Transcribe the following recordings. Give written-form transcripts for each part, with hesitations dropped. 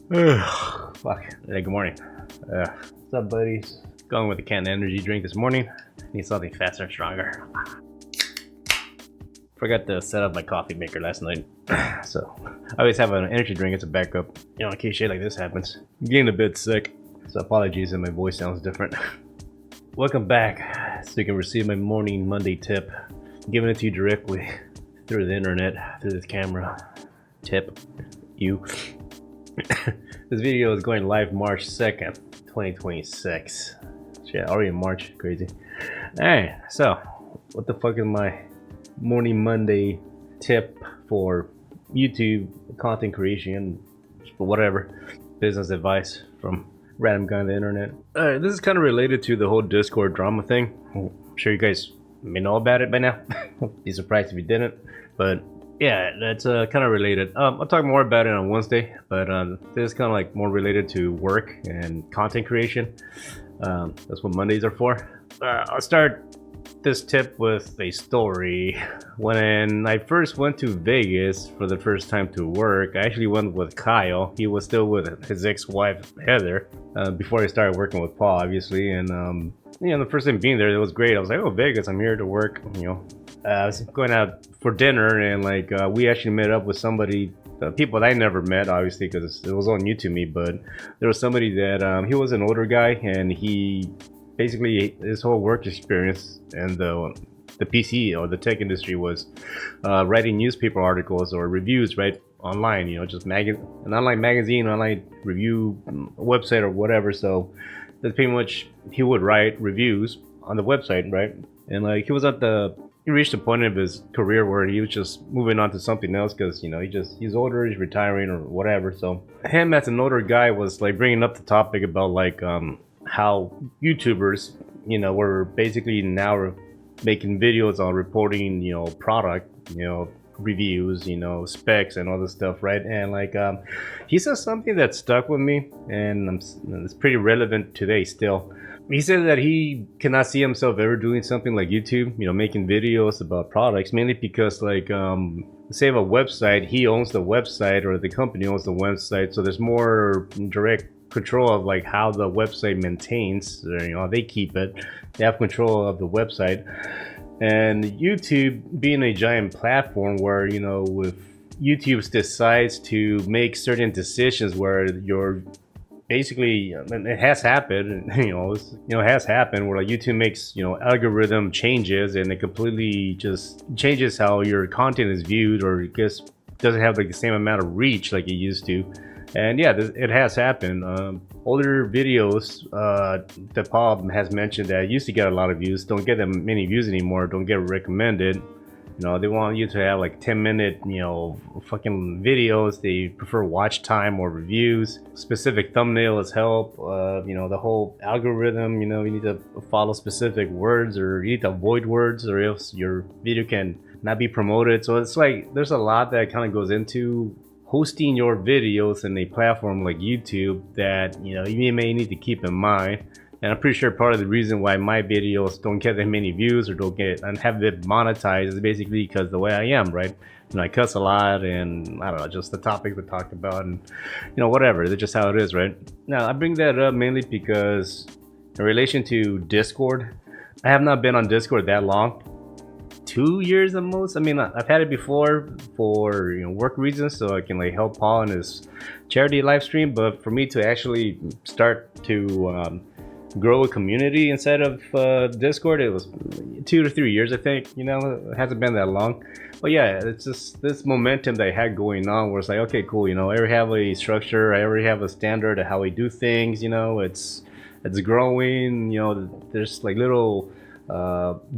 Fuck. Hey, good morning. What's up, buddies? Going with the canned energy drink this morning. Need something faster and stronger. Forgot to set up my coffee maker last night. So, I always have an energy drink as a backup, in case shit like this happens. I'm getting a bit sick, so apologies if my voice sounds different. Welcome back, so you can receive my morning Monday tip. I'm giving it to you directly through the internet, through this camera. Tip you. This video is going live March 2nd, 2026. Shit, already in March. Crazy. Alright, so what the fuck is my morning Monday tip for YouTube content creation, whatever, business advice from random guy on the internet? Alright, this is kind of related to the whole Discord drama thing. I'm sure you guys may know about it by now. Be surprised if you didn't, but yeah, that's kind of related. I'll talk more about it on Wednesday, but this is kind of like more related to work and content creation. That's what Mondays are for. I'll start this tip with a story. When I first went to Vegas for the first time to work, I actually went with Kyle. He was still with his ex-wife Heather before I started working with Paul, obviously. And the first time being there, it was great. I was like, oh, Vegas, I'm here to work. I was going out for dinner, and we actually met up with somebody, people that I never met, obviously, because it was all new to me. But there was somebody that he was an older guy, and he basically his whole work experience and the PC or the tech industry was writing newspaper articles or reviews, right, online. Just an online magazine, online review website or whatever. So that's pretty much, he would write reviews on the website, right? And he reached a point of his career where he was just moving on to something else because he's older, he's retiring or whatever. So him as an older guy was like bringing up the topic about how YouTubers were basically now making videos on reporting product reviews, specs and all this stuff, right? And he said something that stuck with me, and it's pretty relevant today still. He said that he cannot see himself ever doing something like YouTube, making videos about products, mainly because say if a website, he owns the website or the company owns the website, so there's more direct control of how the website maintains, they keep it, they have control of the website. And YouTube being a giant platform where if YouTube decides to make certain decisions where you're basically, it has happened, it has happened where YouTube makes algorithm changes and it completely just changes how your content is viewed, or it just doesn't have the same amount of reach like it used to. And yeah, it has happened. Older videos that Paul has mentioned that used to get a lot of views don't get them many views anymore, don't get recommended. They want you to have 10-minute fucking videos. They prefer watch time or reviews. Specific thumbnails help. The whole algorithm, you need to follow specific words, or you need to avoid words, or else your video can not be promoted. So it's there's a lot that kind of goes into hosting your videos in a platform like YouTube that you may need to keep in mind. And I'm pretty sure part of the reason why my videos don't get that many views or don't get and have it monetized is basically because the way I am, right? I cuss a lot, and I don't know, just the topics we talked about, and whatever. That's just how it is, right? Now I bring that up mainly because in relation to Discord, I have not been on Discord that long. 2 years at most. I mean, I've had it before for work reasons, so I can help Paul in his charity live stream. But for me to actually start to grow a community inside of Discord, it was 2 to 3 years, I think. It hasn't been that long. But yeah, it's just this momentum that I had going on where it's okay, cool. I already have a structure, I already have a standard of how we do things. It's growing. There's little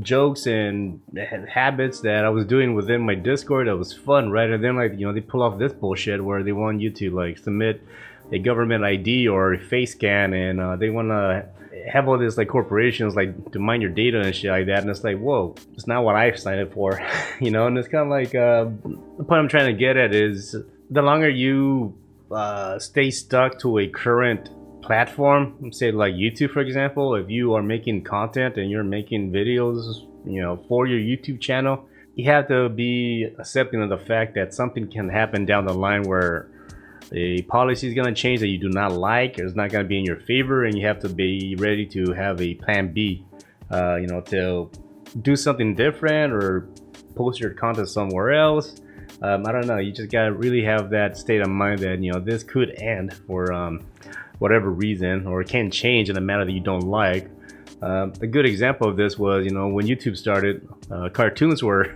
jokes and habits that I was doing within my Discord that was fun, right? And then they pull off this bullshit where they want you to submit a government ID or a face scan, and they want to have all these corporations to mine your data and shit like that. And it's whoa, it's not what I signed up for. And it's kind of the point I'm trying to get at is the longer you stay stuck to a current platform, say YouTube, for example, if you are making content and you're making videos for your YouTube channel, you have to be accepting of the fact that something can happen down the line where a policy is going to change that you do not like, or it's not going to be in your favor, and you have to be ready to have a plan B, to do something different or post your content somewhere else. I don't know, you just gotta really have that state of mind that this could end for whatever reason, or it can change in a manner that you don't like. A good example of this was when YouTube started, cartoons were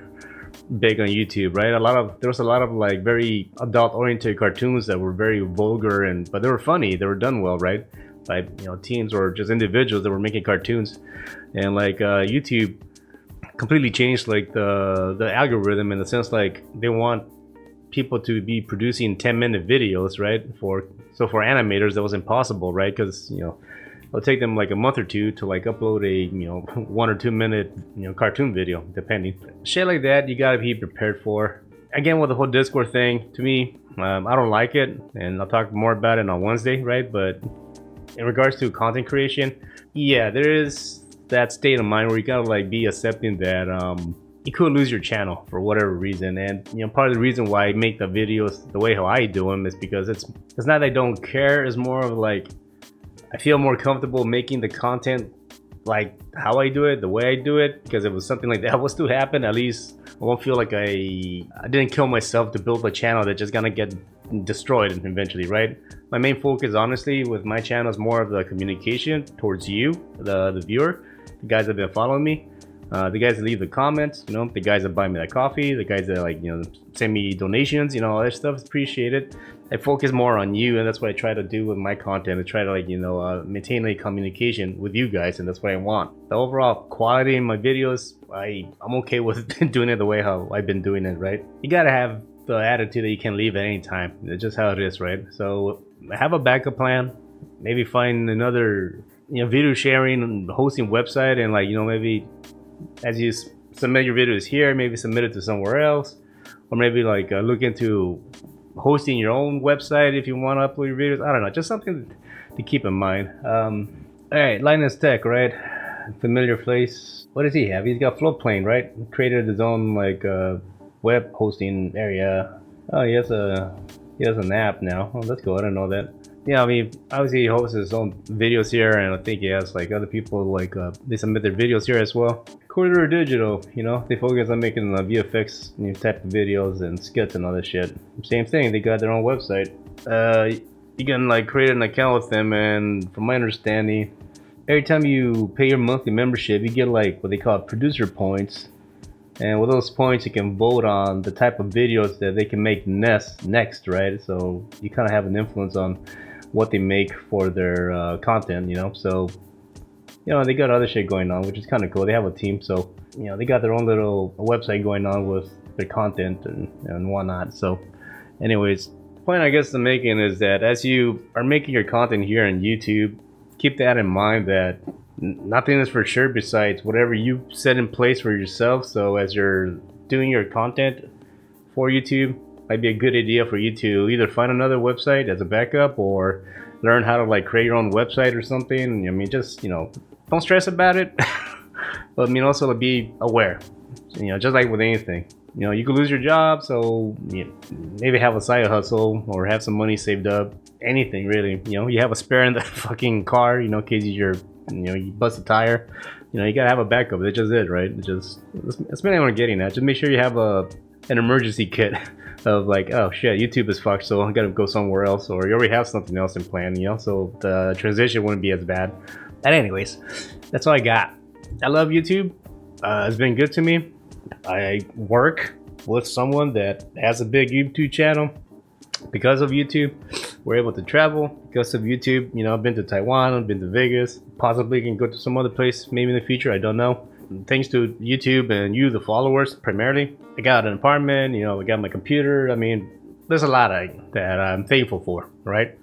big on YouTube, right? There was a lot of like very adult oriented cartoons that were very vulgar, but they were funny, they were done well, right? By teams or just individuals that were making cartoons. And like YouTube completely changed like the algorithm, in the sense like they want people to be producing 10-minute videos, right? For animators that was impossible, right? Because it'll take them like a month or two to like upload a 1 or 2 minute cartoon video, depending. Shit like that you gotta be prepared for. Again, with the whole Discord thing, to me, I don't like it, and I'll talk more about it on Wednesday, right? But in regards to content creation, yeah, there is that state of mind where you gotta like be accepting that you could lose your channel for whatever reason. And part of the reason why I make the videos the way how I do them is because it's not that I don't care, it's more of like I feel more comfortable making the content like how I do it, the way I do it, because if it was something like that was to happen, at least I won't feel like I didn't kill myself to build a channel that's just gonna get destroyed eventually, right? My main focus, honestly, with my channel is more of the communication towards you, the viewer, the guys that have been following me, the guys that leave the comments, the guys that buy me that coffee, the guys that like send me donations, all that stuff is appreciated. I focus more on you, and that's what I try to do with my content. I try to like maintain a communication with you guys, and that's what I want. The overall quality in my videos, I'm okay with doing it the way how I've been doing it, right? You gotta have the attitude that you can leave at any time. It's just how it is, right? So have a backup plan. Maybe find another video sharing and hosting website, and like maybe as you submit your videos here, maybe submit it to somewhere else, or maybe like look into hosting your own website if you want to upload your videos. I don't know, just something to keep in mind. All right, Linus Tech, right? Familiar face. What does he have? He's got Floatplane, right? He created his own like web hosting area. Oh, he has an app now. Oh, that's cool. I didn't know that. Yeah, I mean, obviously he hosts his own videos here, and I think he has like other people like they submit their videos here as well. Corridor Digital, they focus on making VFX type of videos and skits and all that shit. Same thing, they got their own website. You can like create an account with them, and from my understanding, every time you pay your monthly membership, you get like what they call producer points. And with those points, you can vote on the type of videos that they can make next, right? So you kind of have an influence on what they make for their content, So they got other shit going on, which is kind of cool. They have a team, so they got their own little website going on with their content and whatnot. So anyways, the point I guess I'm making is that as you are making your content here on YouTube, keep that in mind that nothing is for sure besides whatever you set in place for yourself. So as you're doing your content for YouTube, might be a good idea for you to either find another website as a backup or learn how to like create your own website or something. I mean, just don't stress about it, but I mean also be aware. Just like with anything, you could lose your job, so maybe have a side hustle or have some money saved up. Anything really, you have a spare in the fucking car, in case you bust a tire. You gotta have a backup. That's just it, right? That's mainly what I'm getting at. Just make sure you have an emergency kit of like, oh shit, YouTube is fucked, so I gotta go somewhere else, or you already have something else in plan, so the transition wouldn't be as bad. But anyways, that's all I got. I love YouTube. It's been good to me. I work with someone that has a big YouTube channel. Because of YouTube, we're able to travel. Because of YouTube, I've been to Taiwan, I've been to Vegas, possibly can go to some other place maybe in the future, I don't know. Thanks to YouTube and you, the followers, primarily, I got an apartment, I got my computer. I mean, there's a lot that I'm thankful for, right?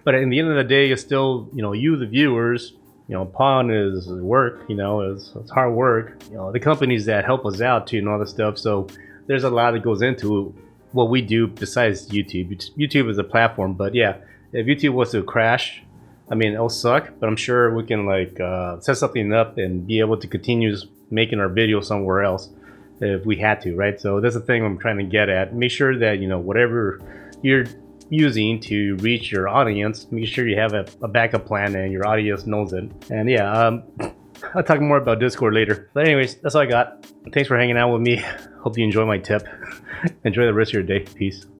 But in the end of the day, it's still, you, the viewers, upon his work, it's hard work, the companies that help us out too and all this stuff. So there's a lot that goes into what we do besides YouTube. YouTube is a platform, but yeah, if YouTube was to crash, I mean, it'll suck, but I'm sure we can like set something up and be able to continue making our video somewhere else if we had to, right? So that's the thing I'm trying to get at. Make sure that whatever you're using to reach your audience. Make sure you have a backup plan and your audience knows it. And yeah, I'll talk more about Discord later. But anyways, that's all I got. Thanks for hanging out with me. Hope you enjoy my tip. Enjoy the rest of your day. Peace.